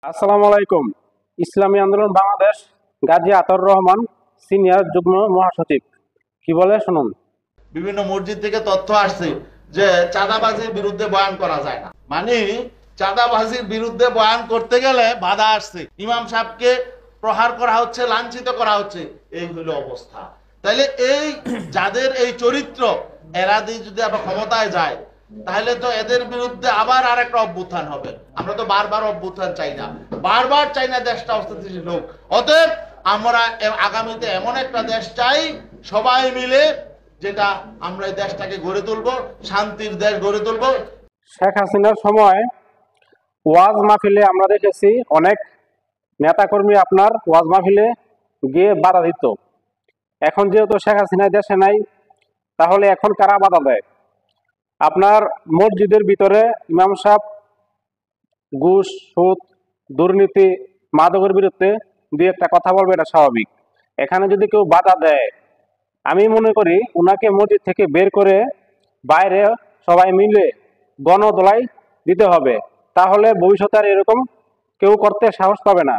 আসসালামু আলাইকুম। ইসলামী আন্দোলন বাংলাদেশ গাজী আতাউর রহমান, সিনিয়র যুগ্ম মহাসচিব। কি বলে শুনুন। বিভিন্ন মসজিদ থেকে তথ্য আসছে যে চাঁদাবাজির বিরুদ্ধে বয়ান করা যায় না, মানে চাঁদাবাজির বিরুদ্ধে বয়ান করতে গেলে বাধা আসছে, ইমাম সাহেবকে প্রহার করা হচ্ছে, লাঞ্ছিত করা হচ্ছে। এই হলো অবস্থা। তাইলে এই যাদের এই চরিত্র, এরা দিয়ে যদি আবার ক্ষমতায় যায়, তাহলে তো এদের বিরুদ্ধে আবার আর একটা অভ্যুত্থান হবে। আমরা তো বারবার অভ্যুত্থান চাই না, বারবার চাই না দেশটা অস্থিতিশীল হোক। অতএব আমরা আগামীতে এমন একটা দেশ চাই সবাই মিলে, যেটা আমরা এই দেশটাকে গড়ে তুলবো, শান্তির দেশ গড়ে তুলবো। শেখ হাসিনার সময় ওয়াজ মাহফিলে আমরা দেখেছি অনেক নেতাকর্মী আপনার ওয়াজ মাহফিলে গিয়ে বাধা দিত। এখন যেহেতু শেখ হাসিনা দেশে নাই, তাহলে এখন কারা বাধা দেয়? আপনার মসজিদের ভিতরে ইমাম সাহেব ঘুষ, সুদ, দুর্নীতি, মাদকের বিরুদ্ধে দুই একটা কথা বলবে, এটা স্বাভাবিক। এখানে যদি কেউ বাধা দেয়, আমি মনে করি উনাকে মসজিদ থেকে বের করে বাইরে সবাই মিলে গণদোলাই দিতে হবে। তাহলে ভবিষ্যতে আর এরকম কেউ করতে সাহস পাবে না।